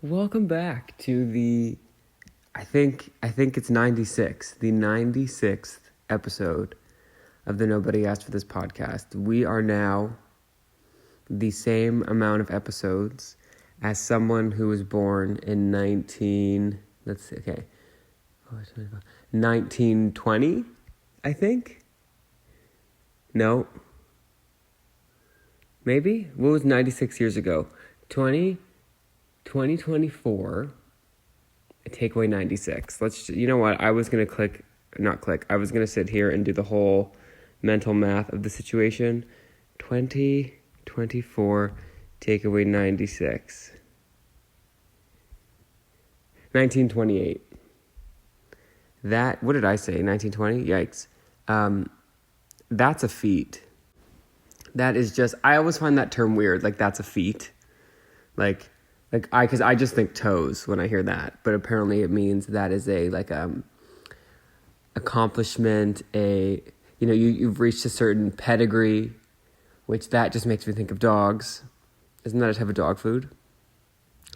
Welcome back to I think it's 96, the 96th episode of the Nobody Asked for This podcast. We are now the same amount of episodes as someone who was born in 1920, I think? No. Maybe? What was 96 years ago? 2024, take away 96. You know what? I was going to I was going to sit here and do the whole mental math of the situation. 2024, take away 96. 1928. What did I say? 1920? Yikes. That's a feat. That is just, I always find that term weird. Like, that's a feat. Because I just think toes when I hear that, but apparently it means that is accomplishment, you've reached a certain pedigree, which that just makes me think of dogs. Isn't that a type of dog food?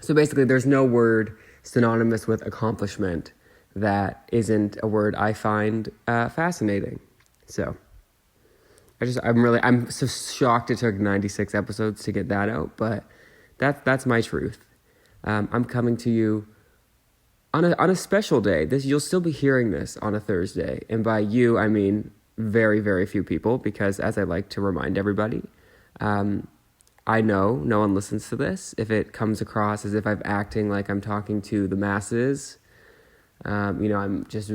So basically, there's no word synonymous with accomplishment that isn't a word I find fascinating. So I'm so shocked it took 96 episodes to get that out, but that's my truth. I'm coming to you on a special day. You'll still be hearing this on a Thursday, and by you I mean very, very few people, because as I like to remind everybody, I know no one listens to this. If it comes across as if I'm acting like I'm talking to the masses, I'm just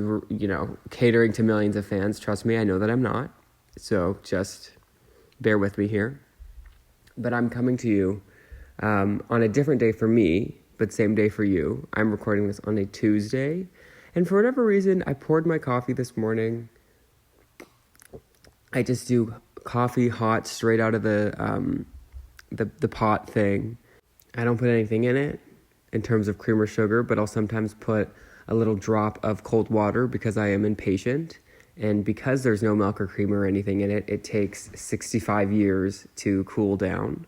catering to millions of fans. Trust me, I know that I'm not. So just bear with me here. But I'm coming to you on a different day for me, but same day for you. I'm recording this on a Tuesday, and for whatever reason, I poured my coffee this morning. I just do coffee hot, straight out of the pot thing. I don't put anything in it in terms of cream or sugar, but I'll sometimes put a little drop of cold water because I am impatient, and because there's no milk or cream or anything in it, it takes 65 years to cool down.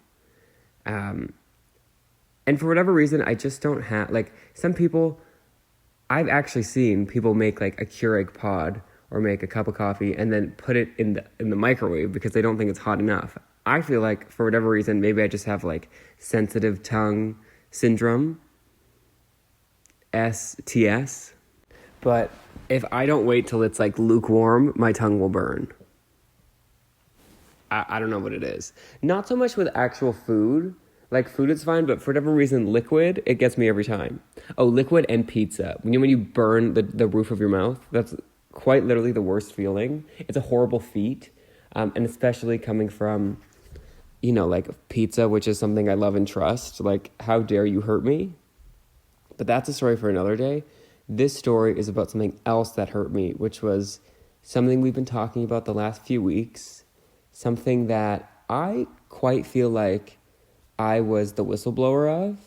And for whatever reason, I just don't have, some people, I've actually seen people make a Keurig pod or make a cup of coffee and then put it in the microwave because they don't think it's hot enough. I feel like for whatever reason, maybe I just have sensitive tongue syndrome, STS. But if I don't wait till it's lukewarm, my tongue will burn. I don't know what it is. Not so much with actual food. Food is fine, but for whatever reason, liquid, it gets me every time. Oh, liquid and pizza. When you burn the roof of your mouth, that's quite literally the worst feeling. It's a horrible feat. And especially coming from, pizza, which is something I love and trust. How dare you hurt me? But that's a story for another day. This story is about something else that hurt me, which was something we've been talking about the last few weeks. Something that I quite feel like I was the whistleblower of,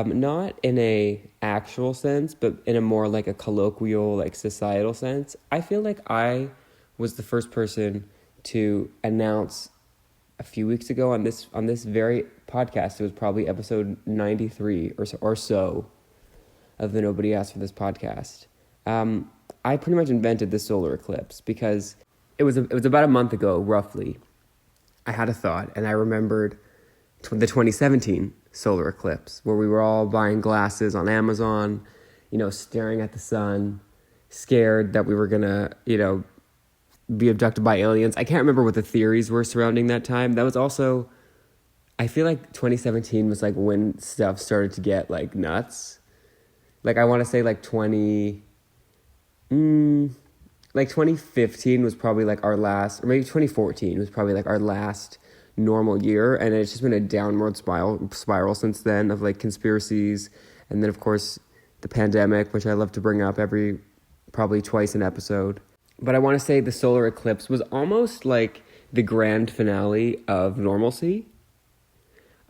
not in a actual sense, but in a more a colloquial, societal sense. I feel like I was the first person to announce a few weeks ago on this very podcast. It was probably episode 93 or so of the Nobody Asked for This podcast. I pretty much invented the solar eclipse because it was about a month ago, roughly. I had a thought, and I remembered the 2017 solar eclipse, where we were all buying glasses on Amazon, staring at the sun, scared that we were gonna, be abducted by aliens. I can't remember what the theories were surrounding that time. That was also, I feel like 2017 was when stuff started to get nuts. I want to say 2015 was probably our last, or maybe 2014 was probably our last normal year, and it's just been a downward spiral since then of conspiracies, and then of course the pandemic, which I love to bring up probably twice an episode. But I want to say the solar eclipse was almost the grand finale of normalcy.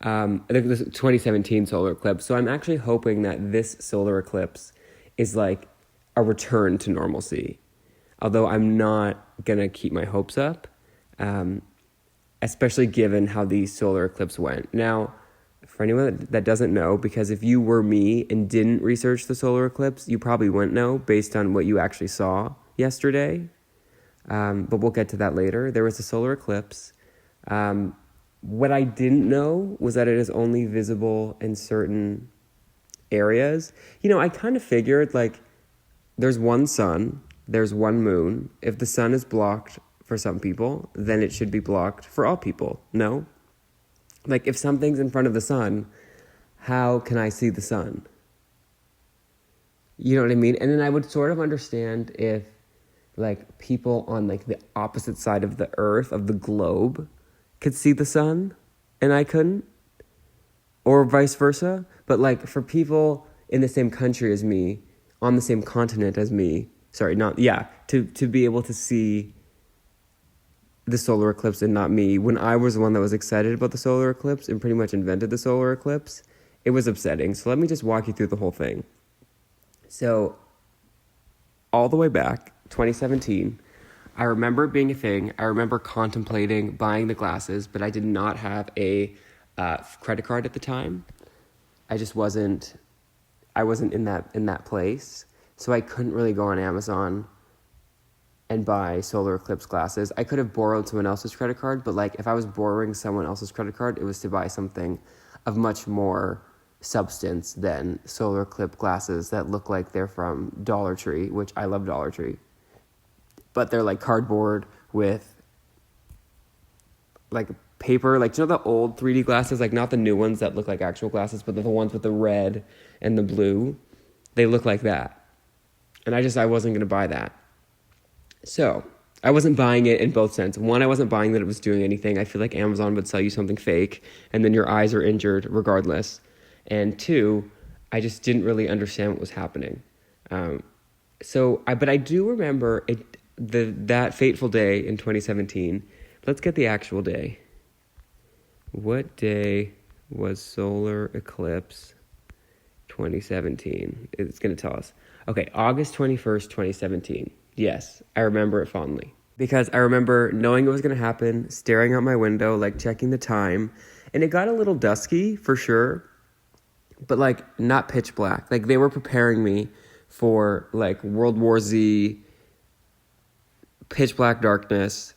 The 2017 solar eclipse. So I'm actually hoping that this solar eclipse is a return to normalcy. Although I'm not gonna keep my hopes up. Especially given how the solar eclipse went. Now, For anyone that doesn't know, because if you were me and didn't research the solar eclipse, you probably wouldn't know based on what you actually saw yesterday. But we'll get to that later. There was a solar eclipse. What I didn't know was that it is only visible in certain areas. I kind of figured, like, there's one sun, there's one moon. If the sun is blocked for some people, then it should be blocked for all people. No? Like, if something's in front of the sun, how can I see the sun? You know what I mean? And then I would sort of understand if, like, people on, like, the opposite side of the earth, of the globe, could see the sun, and I couldn't. Or vice versa. But, like, for people in the same country as me, on the same continent as me, to be able to see the solar eclipse and not me, when I was the one that was excited about the solar eclipse and pretty much invented the solar eclipse, it was upsetting. So let me just walk you through the whole thing. So, all the way back, 2017, I remember it being a thing. I remember contemplating buying the glasses, but I did not have a credit card at the time. I wasn't in that place. So I couldn't really go on Amazon and buy solar eclipse glasses. I could have borrowed someone else's credit card, but, like, if I was borrowing someone else's credit card, it was to buy something of much more substance than solar eclipse glasses that look like they're from Dollar Tree, which I love Dollar Tree. But they're, like, cardboard with, like, paper. Like, do you know the old 3D glasses? Like, not the new ones that look like actual glasses, but the ones with the red and the blue. They look like that. And I wasn't going to buy that. So, I wasn't buying it in both senses. One, I wasn't buying that it was doing anything. I feel like Amazon would sell you something fake, and then your eyes are injured regardless. And two, I just didn't really understand what was happening. But I do remember that fateful day in 2017. Let's get the actual day. What day was solar eclipse 2017? It's going to tell us. Okay, August 21st, 2017. Yes, I remember it fondly. Because I remember knowing it was going to happen, staring out my window, like, checking the time. And it got a little dusky, for sure. But, like, not pitch black. Like, they were preparing me for, like, World War Z, pitch black darkness.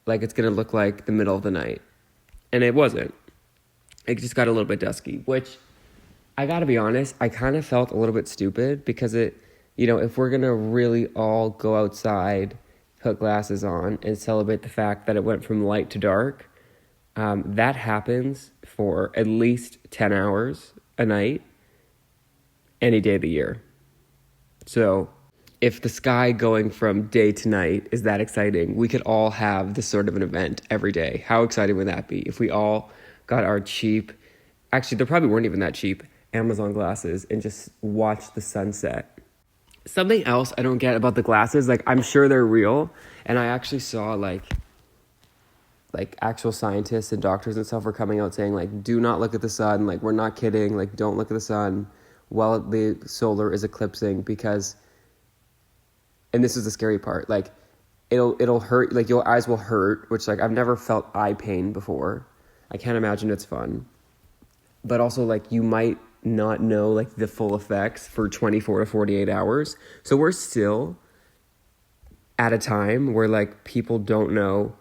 Like, it's going to look like the middle of the night. And it wasn't. It just got a little bit dusky. Which, I gotta be honest, I kind of felt a little bit stupid. Because if we're going to really all go outside, put glasses on, and celebrate the fact that it went from light to dark, that happens for at least 10 hours a night, any day of the year. So, if the sky going from day to night is that exciting, we could all have this sort of an event every day. How exciting would that be if we all got our cheap, actually, they probably weren't even that cheap, Amazon glasses and just watched the sunset? Something else I don't get about the glasses, like, I'm sure they're real, and I actually saw, like actual scientists and doctors and stuff were coming out saying, like, do not look at the sun, like, we're not kidding, like, don't look at the sun while the solar is eclipsing, because, and this is the scary part, like, it'll hurt, like, your eyes will hurt, which, like, I've never felt eye pain before. I can't imagine it's fun. But also, like, you might not know, like, the full effects for 24 to 48 hours. So we're still at a time where, like, people don't know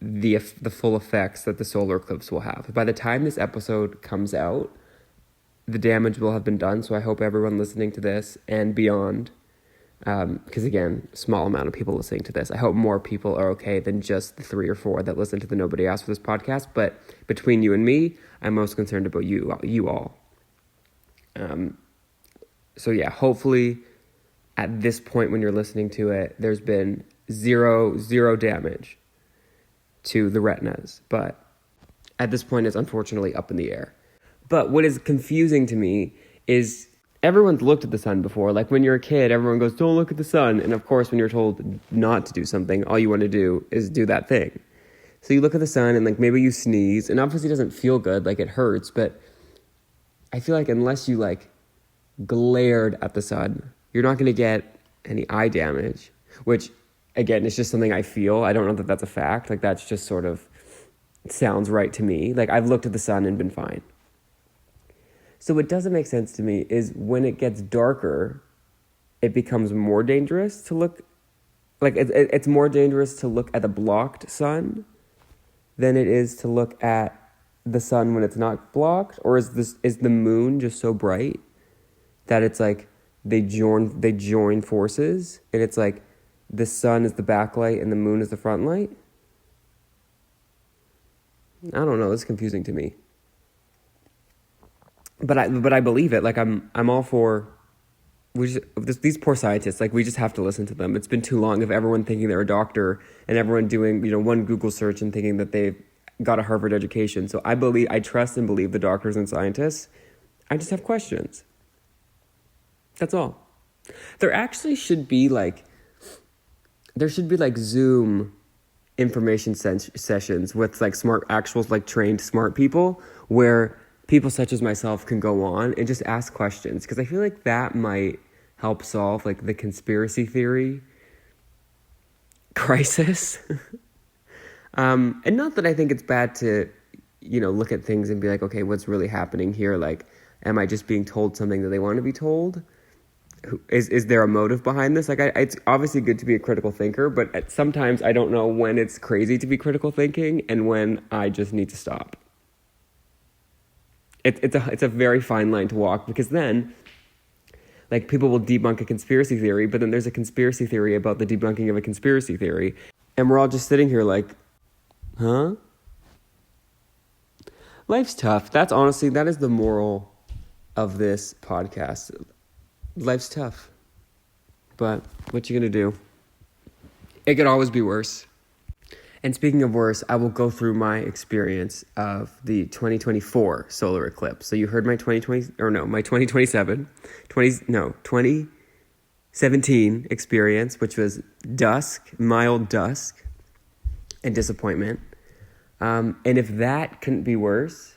the full effects that the solar eclipse will have. By the time this episode comes out, the damage will have been done. So I hope everyone listening to this and beyond, because again, small amount of people listening to this, I hope more people are okay than just the 3 or 4 that listen to the Nobody Asked for this podcast. But between you and me, I'm most concerned about you all. So yeah, hopefully at this point when you're listening to it, there's been zero damage to the retinas, but at this point it's unfortunately up in the air. But what is confusing to me is everyone's looked at the sun before. Like, when you're a kid, everyone goes, don't look at the sun. And of course, when you're told not to do something, all you want to do is do that thing. So you look at the sun and, like, maybe you sneeze, and obviously it doesn't feel good, like, it hurts, but I feel like unless you, like, glared at the sun, you're not going to get any eye damage, which, again, it's just something I feel. I don't know that that's a fact. Like, that's just sort of sounds right to me. Like, I've looked at the sun and been fine. So what doesn't make sense to me is when it gets darker, it becomes more dangerous to look, like it's more dangerous to look at the blocked sun than it is to look at the sun when it's not blocked? Or is the moon just so bright that it's like they join forces, and it's like the sun is the backlight and the moon is the front light? I don't know, it's confusing to me. But I believe it. Like I'm all for these poor scientists, like we just have to listen to them. It's been too long of everyone thinking they're a doctor and everyone doing, one Google search and thinking that they've got a Harvard education. So I trust and believe the doctors and scientists. I just have questions. That's all. There actually should be like Zoom information sessions with like trained smart people where people such as myself can go on and just ask questions, because I feel like that might help solve like the conspiracy theory crisis. And not that I think it's bad to, look at things and be like, okay, what's really happening here? Like, am I just being told something that they want to be told? Is there a motive behind this? Like, it's obviously good to be a critical thinker, but sometimes I don't know when it's crazy to be critical thinking and when I just need to stop. It's a very fine line to walk, because then, like, people will debunk a conspiracy theory, but then there's a conspiracy theory about the debunking of a conspiracy theory, and we're all just sitting here like, huh? Life's tough. That is the moral of this podcast. Life's tough. But what you gonna do? It could always be worse. And speaking of worse, I will go through my experience of the 2024 solar eclipse. So you heard my 2017 experience, which was mild dusk, and disappointment. And if that couldn't be worse,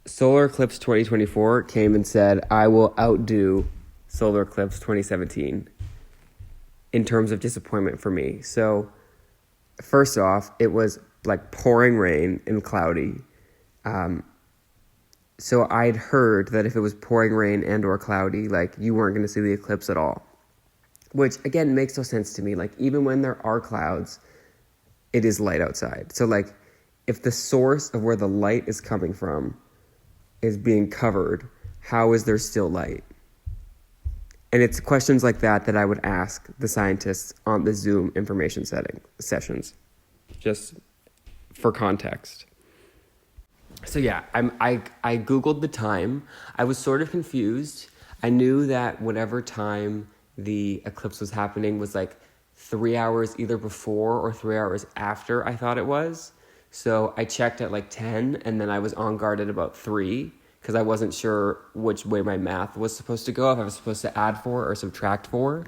Solar Eclipse 2024 came and said, I will outdo Solar Eclipse 2017 in terms of disappointment for me. So first off, it was like pouring rain and cloudy. So I'd heard that if it was pouring rain and or cloudy, like you weren't going to see the eclipse at all, which again makes no sense to me. Like even when there are clouds, it is light outside. So like if the source of where the light is coming from is being covered, how is there still light? And it's questions like that I would ask the scientists on the Zoom information sessions, just for context. So yeah, I Googled the time. I was sort of confused. I knew that whatever time the eclipse was happening was like 3 hours either before or 3 hours after I thought it was. So I checked at like 10, and then I was on guard at about 3, because I wasn't sure which way my math was supposed to go, if I was supposed to add 4 or subtract 4.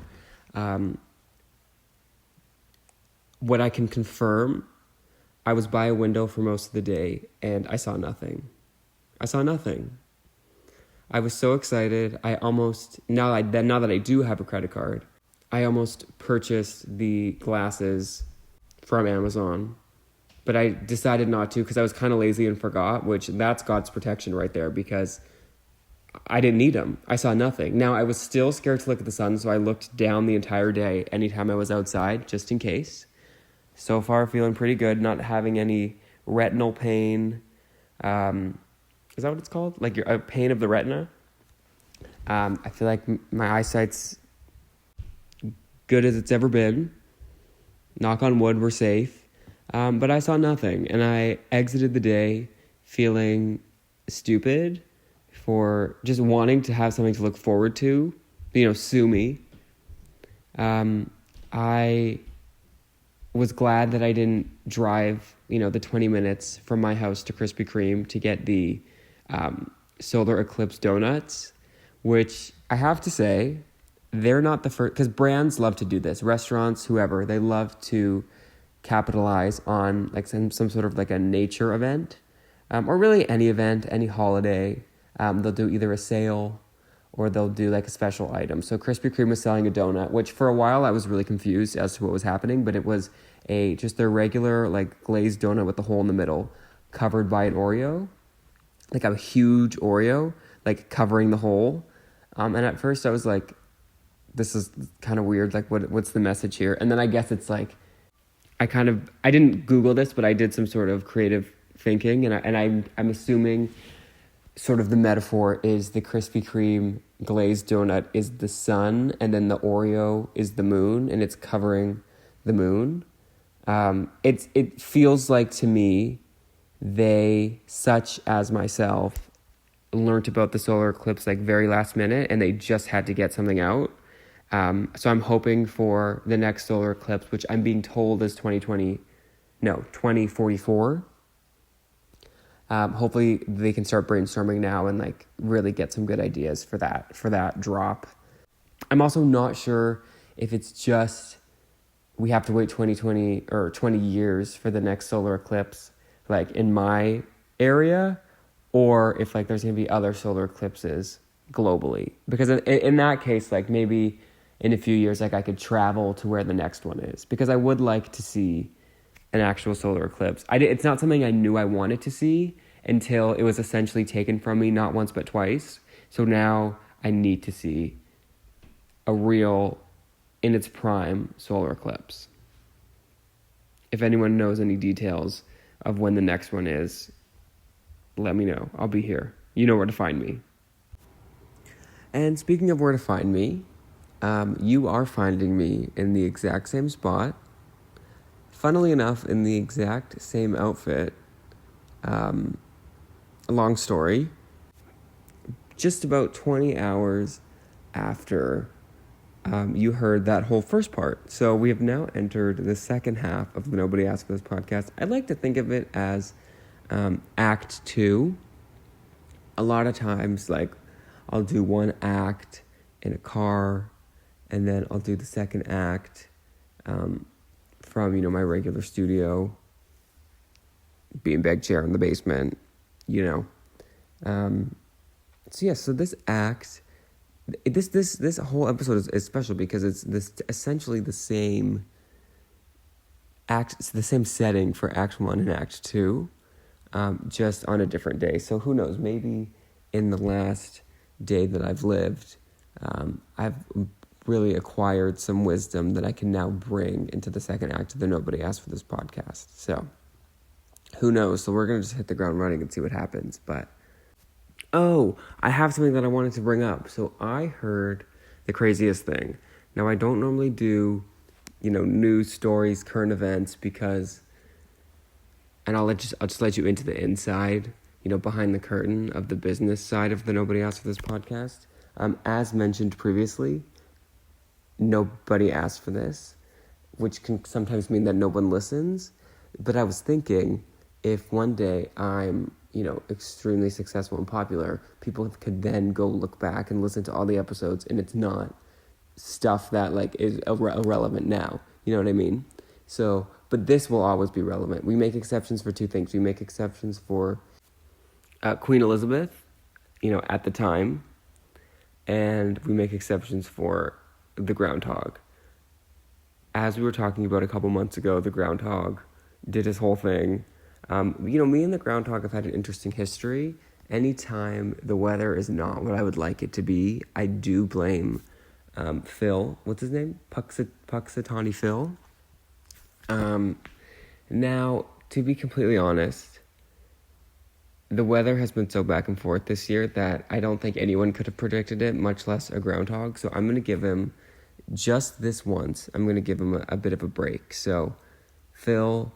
What I can confirm, I was by a window for most of the day, and I saw nothing. I was so excited. Now that I do have a credit card, I almost purchased the glasses from Amazon. But I decided not to because I was kind of lazy and forgot, which that's God's protection right there, because I didn't need them. I saw nothing. Now, I was still scared to look at the sun, so I looked down the entire day anytime I was outside, just in case. So far, feeling pretty good, not having any retinal pain. Is that what it's called? Like a pain of the retina? I feel like my eyesight's good as it's ever been. Knock on wood, we're safe. But I saw nothing, and I exited the day feeling stupid for just wanting to have something to look forward to. Sue me. I was glad that I didn't drive, the 20 minutes from my house to Krispy Kreme to get the solar eclipse donuts, which I have to say, they're not the first, because brands love to do this. Restaurants, whoever, they love to capitalize on like some sort of like a nature event, or really any event, any holiday. They'll do either a sale or they'll do like a special item. So Krispy Kreme was selling a donut, which for a while I was really confused as to what was happening, but it was just their regular like glazed donut with the hole in the middle covered by an Oreo. like a huge Oreo, like covering the hole. And at first I was like, this is kind of weird. Like, what's the message here? And then I guess it's like, I didn't Google this, but I did some sort of creative thinking, and I'm assuming sort of the metaphor is the Krispy Kreme glazed donut is the sun, and then the Oreo is the moon, and it's covering the moon. It feels like to me, they, such as myself, learned about the solar eclipse like very last minute, and they just had to get something out. So I'm hoping for the next solar eclipse, which I'm being told is 2044. Hopefully they can start brainstorming now and like really get some good ideas for that drop. I'm also not sure if it's just we have to wait 20 years for the next solar eclipse, like in my area, or if like there's going to be other solar eclipses globally. Because in that case, like maybe in a few years, like I could travel to where the next one is, because I would like to see an actual solar eclipse. It's not something I knew I wanted to see until it was essentially taken from me, not once but twice. So now I need to see a real, in its prime, solar eclipse. If anyone knows any details of when the next one is, let me know. I'll be here. You know where to find me. And speaking of where to find me, you are finding me in the exact same spot. Funnily enough, in the exact same outfit. A long story. Just about 20 hours after you heard that whole first part. So we have now entered the second half of the Nobody Asked for This podcast. I'd like to think of it as Act 2. A lot of times, like, I'll do one act in a car, and then I'll do the second act from, my regular studio, beanbag chair in the basement, So this act, this whole episode is special because it's essentially the same act, it's the same setting for Act 1 and Act 2, just on a different day. So who knows, maybe in the last day that I've lived, I've really acquired some wisdom that I can now bring into the second act of the Nobody Asked for This podcast. So who knows? So we're going to just hit the ground running and see what happens. But, I have something that I wanted to bring up. So I heard the craziest thing. Now, I don't normally do, news stories, current events, because, and I'll just let you into the inside, behind the curtain of the business side of the Nobody Asked for This podcast. As mentioned previously, nobody asked for this, which can sometimes mean that no one listens. But I was thinking, if one day I'm, extremely successful and popular, people could then go look back and listen to all the episodes, and it's not stuff that like is irrelevant now. You know what I mean? So, but this will always be relevant. We make exceptions for two things. We make exceptions for Queen Elizabeth, at the time, and we make exceptions for the groundhog. As we were talking about a couple months ago, the groundhog did his whole thing. Me and the groundhog have had an interesting history. Anytime the weather is not what I would like it to be, I do blame Phil. What's his name? Puxatawny Phil. Now, to be completely honest, the weather has been so back and forth this year that I don't think anyone could have predicted it, much less a groundhog. So I'm going to give him, just this once, I'm going to give him a bit of a break. So, Phil,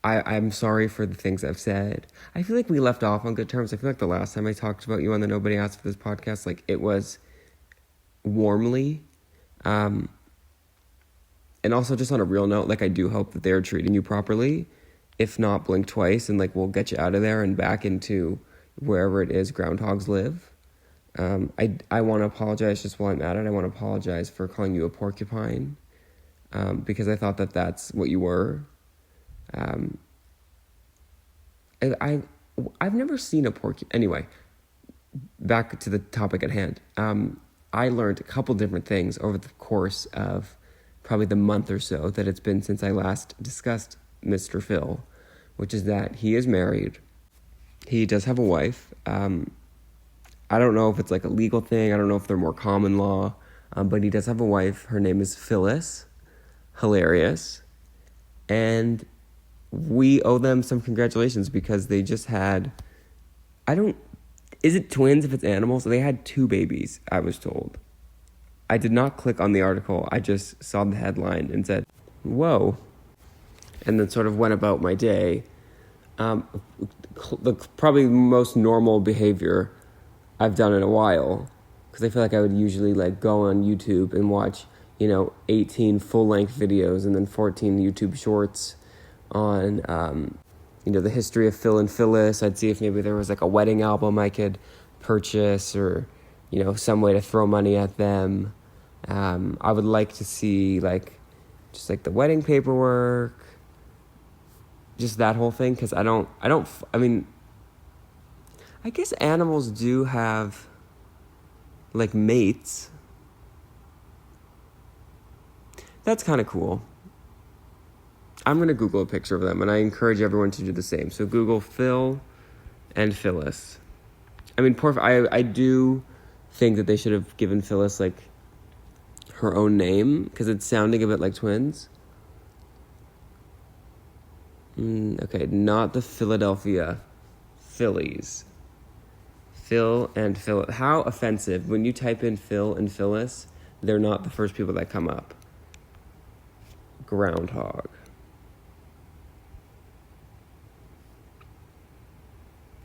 I'm sorry for the things I've said. I feel like we left off on good terms. I feel like the last time I talked about you on the Nobody Asked for This podcast, like, it was warmly. And also just on a real note, like, I do hope that they're treating you properly. If not, blink twice and, like, we'll get you out of there and back into wherever it is groundhogs live. I want to apologize just while I'm at it. I want to apologize for calling you a porcupine, because I thought that that's what you were. I've never seen a porcupine. Anyway, back to the topic at hand. I learned a couple different things over the course of probably the month or so that it's been since I last discussed Mr. Phil, which is that he is married. He does have a wife. I don't know if it's like a legal thing. I don't know if they're more common law. But he does have a wife. Her name is Phyllis. Hilarious. And we owe them some congratulations because they just had... Is it twins if it's animals? They had 2 babies, I was told. I did not click on the article. I just saw the headline and said, whoa. And then sort of went about my day. The probably most normal behavior I've done in a while, because I feel like I would usually like go on YouTube and watch 18 full-length videos and then 14 YouTube shorts on the history of Phil and Phyllis. I'd see if maybe there was like a wedding album I could purchase, or some way to throw money at them. I would like to see just the wedding paperwork, just that whole thing, because I guess animals do have, mates. That's kind of cool. I'm going to Google a picture of them, and I encourage everyone to do the same. So Google Phil and Phyllis. I do think that they should have given Phyllis, her own name, because it's sounding a bit like twins. Okay, not the Philadelphia Phillies. Phil and Phyllis. How offensive. When you type in Phil and Phyllis, they're not the first people that come up. Groundhog.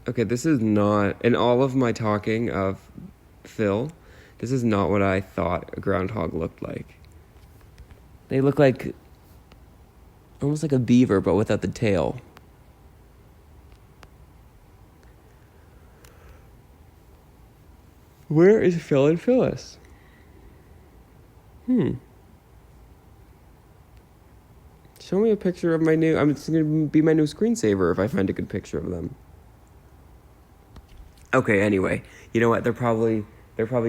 Okay, this is not... In all of my talking of Phil, this is not what I thought a groundhog looked like. They look like... almost like a beaver, but without the tail. Where is Phil and Phyllis? Show me a picture of my new... It's going to be my new screensaver if I find a good picture of them. Okay, anyway. You know what? They're probably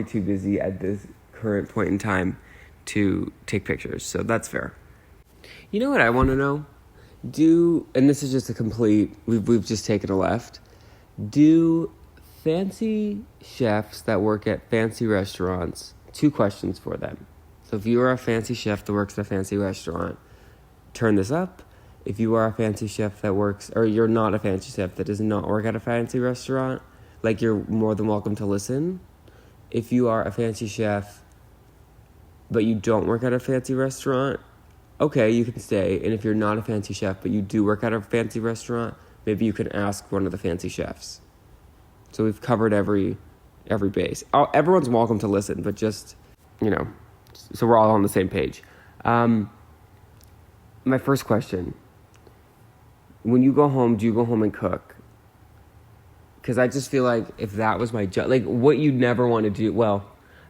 too busy at this current point in time to take pictures, so that's fair. You know what I want to know? And this is just a complete... We've just taken a left. Do fancy chefs that work at fancy restaurants... 2 questions for them. So if you are a fancy chef that works at a fancy restaurant, turn this up. If you are a fancy chef that works... Or you're not a fancy chef that does not work at a fancy restaurant, you're more than welcome to listen. If you are a fancy chef, but you don't work at a fancy restaurant... Okay, you can stay. And if you're not a fancy chef, but you do work at a fancy restaurant, maybe you can ask one of the fancy chefs. So we've covered every base. Everyone's welcome to listen, but just, so we're all on the same page. My first question. When you go home, do you go home and cook? Because I just feel like if that was my job, what you never want to do,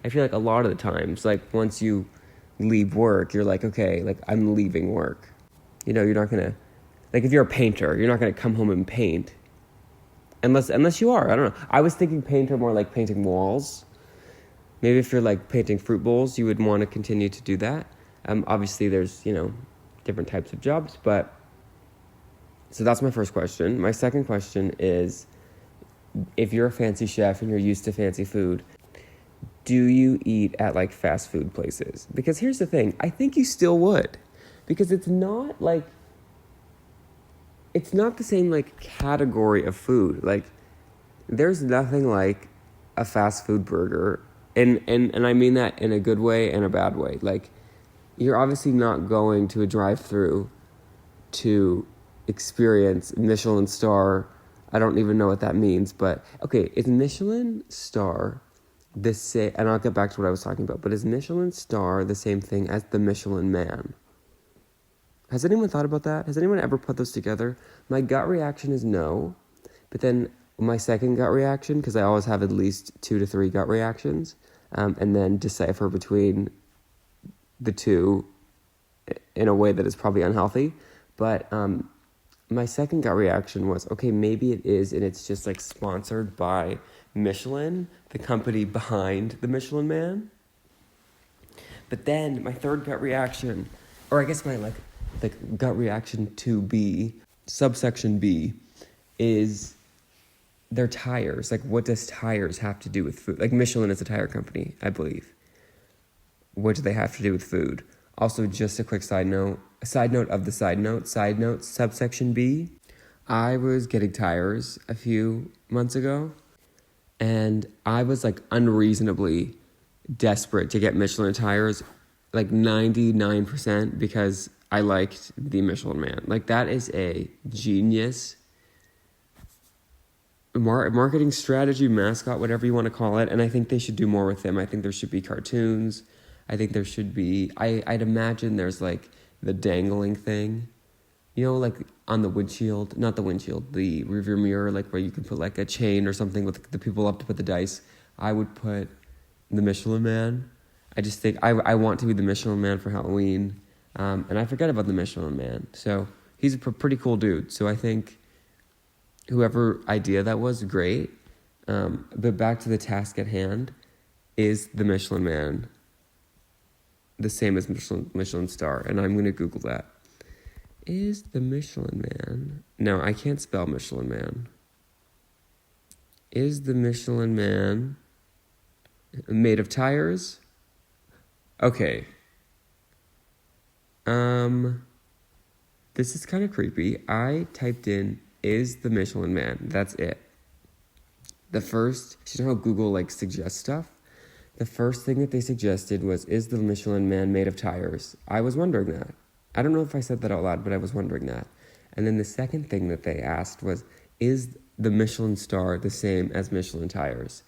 I feel like a lot of the times, once you leave work, you're okay, I'm leaving work. You're not going to, if you're a painter, you're not going to come home and paint. Unless you are, I don't know. I was thinking painter more like painting walls. Maybe if you're painting fruit bowls, you would want to continue to do that. Obviously there's, different types of jobs, but, so that's my first question. My second question is, if you're a fancy chef and you're used to fancy food, do you eat at fast food places? Because here's the thing, I think you still would, because it's not it's not the same category of food. There's nothing like a fast food burger, and I mean that in a good way and a bad way. You're obviously not going to a drive-through to experience Michelin star. I don't even know what that means, but okay, is Michelin star the same? And I'll get back to what I was talking about. But is Michelin star the same thing as the Michelin Man? Has anyone thought about that? Has anyone ever put those together? My gut reaction is no, but then my second gut reaction, because I always have at least 2 to 3 gut reactions, and then decipher between the two in a way that is probably unhealthy. But my second gut reaction was, okay, maybe it is, and it's just sponsored by Michelin, the company behind the Michelin Man. But then my third gut reaction, or I guess my gut reaction to B, subsection B, is they're tires. Like, what does tires have to do with food? Like, Michelin is a tire company, I believe. What do they have to do with food? Also, just a quick side note of the side note, subsection B. I was getting tires a few months ago, and I was like unreasonably desperate to get Michelin tires, like 99%, because I liked the Michelin Man. Like, that is a genius marketing strategy, mascot, whatever you want to call it, and I think they should do more with him. I think there should be cartoons. I think there should be, I'd imagine there's like the dangling thing, you know, like on the windshield, not the windshield, the rearview mirror, like where you can put like a chain or something with the people up to put the dice. I would put the Michelin Man. I just think I want to be the Michelin Man for Halloween, and I forget about the Michelin Man. So he's a pretty cool dude. So I think whoever idea that was, great. But back to the task at hand, is the Michelin Man the same as Michelin star? And I'm going to Google that. Is the Michelin Man... No, I can't spell Michelin Man. Is the Michelin Man made of tires? Okay. This is kind of creepy. I typed in, is the Michelin Man. That's it. You know how Google like suggests stuff? The first thing that they suggested was, is the Michelin Man made of tires? I was wondering that. I don't know if I said that out loud, but I was wondering that. And then the second thing that they asked was, is the Michelin star the same as Michelin tires?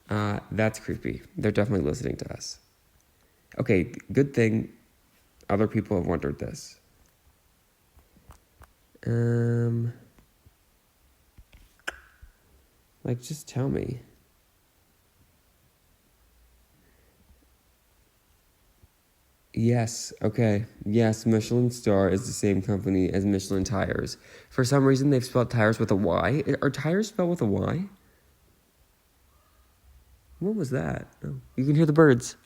That's creepy. They're definitely listening to us. Okay, good thing other people have wondered this. Like, just tell me. Yes, okay. Yes, Michelin star is the same company as Michelin tires. For some reason, they've spelled tires with a Y. Are tires spelled with a Y? What was that? Oh, you can hear the birds.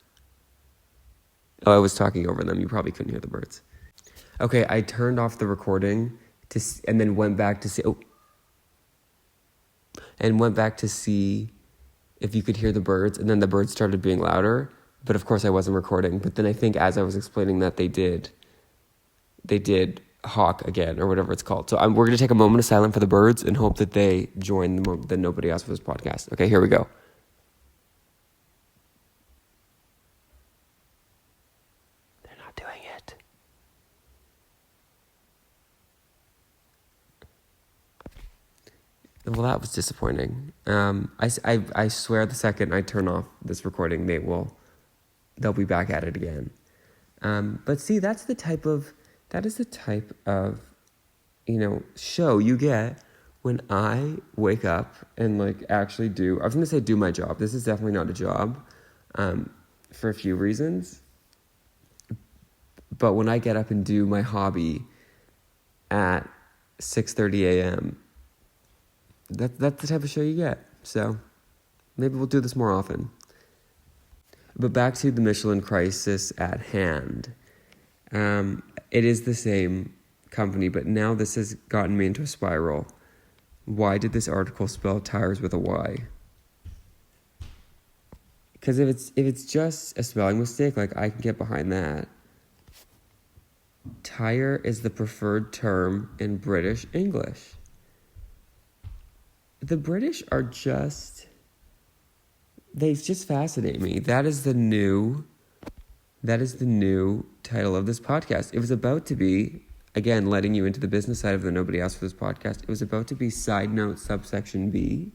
Oh, I was talking over them. You probably couldn't hear the birds. Okay, I turned off the recording and then went back to see... and went back to see if you could hear the birds, and then the birds started being louder. But of course I wasn't recording. But then I think as I was explaining that, they did hawk again, or whatever it's called. So we're going to take a moment of silence for the birds and hope that they join the Nobody Asked for This podcast. Okay, here we go. They're not doing it. Well, that was disappointing. I swear the second I turn off this recording, they'll be back at it again. But see, that is the type of, show you get when I wake up and like actually I was going to say do my job. This is definitely not a job, for a few reasons. But when I get up and do my hobby at 6:30 a.m., that's the type of show you get. So maybe we'll do this more often. But back to the Michelin crisis at hand. It is the same company, but now this has gotten me into a spiral. Why did this article spell tires with a Y? Because if it's just a spelling mistake, like, I can get behind that. Tire is the preferred term in British English. The British are they just fascinate me. That is the new title of this podcast. It was about to be, again, letting you into the business side of the Nobody Asked for This podcast. It was about to be side note subsection B,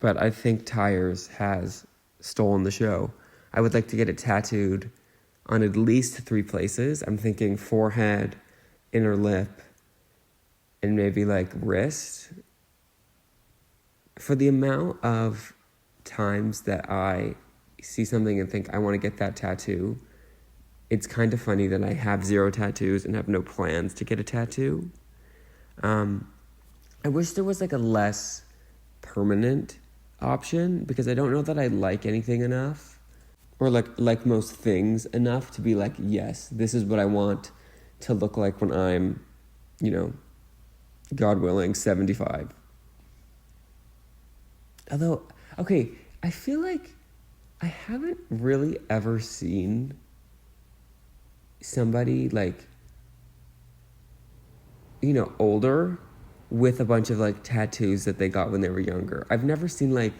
but I think Tyres has stolen the show. I would like to get it tattooed on at least 3 places. I'm thinking forehead, inner lip, and maybe like wrist. For the amount of times that I see something and think I want to get that tattoo, it's kind of funny that I have 0 tattoos and have no plans to get a tattoo. I wish there was like a less permanent option, because I don't know that I like anything enough, or like most things enough to be like, yes, this is what I want to look like when I'm, God willing, 75. Although, okay, I feel like I haven't really ever seen somebody like, older with a bunch of like tattoos that they got when they were younger. I've never seen like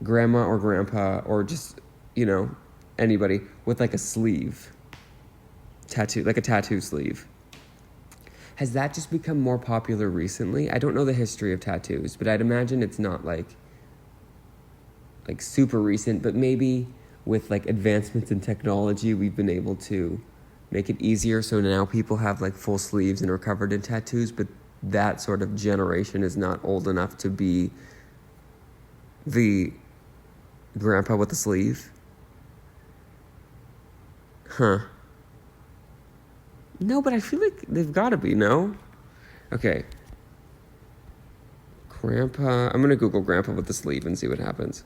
grandma or grandpa or just, anybody with like a sleeve tattoo, like a tattoo sleeve. Has that just become more popular recently? I don't know the history of tattoos, but I'd imagine it's not like super recent, but maybe with like advancements in technology, we've been able to make it easier. So now people have like full sleeves and are covered in tattoos, but that sort of generation is not old enough to be the grandpa with the sleeve. Huh. No, but I feel like they've got to be, no? Okay. Grandpa. I'm going to Google grandpa with the sleeve and see what happens.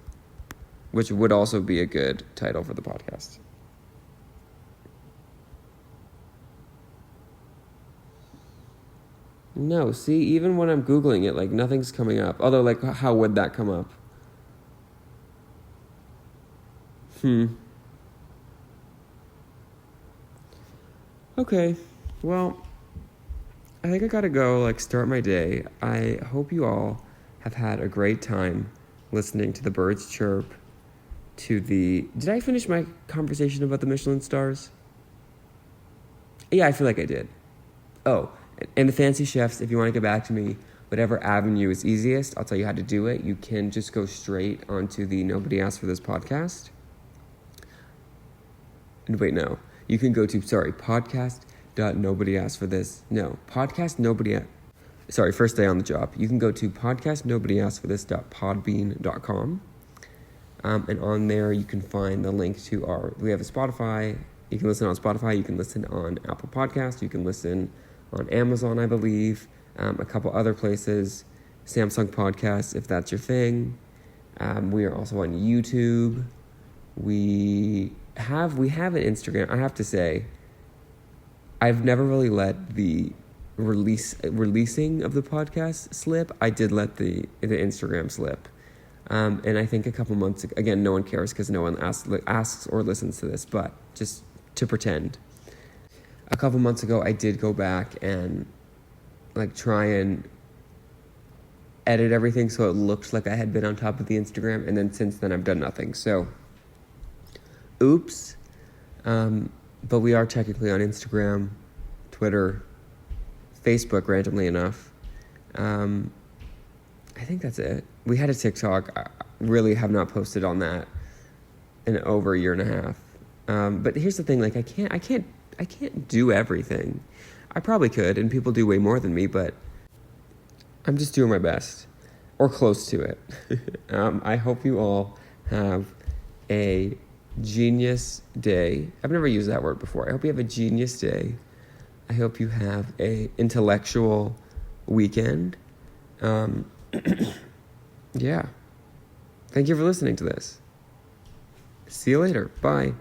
Which would also be a good title for the podcast. No, see, even when I'm Googling it, like, nothing's coming up. Although, like, how would that come up? Okay, well, I think I gotta go, like, start my day. I hope you all have had a great time listening to the birds chirp, Did I finish my conversation about the Michelin stars? Yeah, I feel like I did. Oh, and the fancy chefs, if you want to get back to me, whatever avenue is easiest, I'll tell you how to do it. You can just go straight onto the Nobody Asked for This podcast. And wait, no. You can go to, podcast.nobodyaskforthis. No, podcast nobody... Sorry, first day on the job. You can go to podcastnobodyaskforthis.podbean.com. And on there, you can find the link to we have a Spotify. You can listen on Spotify. You can listen on Apple Podcasts. You can listen on Amazon, I believe. A couple other places. Samsung Podcasts, if that's your thing. We are also on YouTube. We have an Instagram. I have to say, I've never really let the releasing of the podcast slip. I did let the Instagram slip. And I think a couple months ago, again, no one cares because no one asks or listens to this, but just to pretend. A couple months ago, I did go back and try and edit everything so it looked like I had been on top of the Instagram, and then since then I've done nothing. So, oops. But we are technically on Instagram, Twitter, Facebook, randomly enough. I think that's it. We had a TikTok. I really have not posted on that in over a year and a half. But here's the thing: I can't do everything. I probably could, and people do way more than me. But I'm just doing my best, or close to it. I hope you all have a genius day. I've never used that word before. I hope you have a genius day. I hope you have a intellectual weekend. Yeah. Thank you for listening to this. See you later. Bye.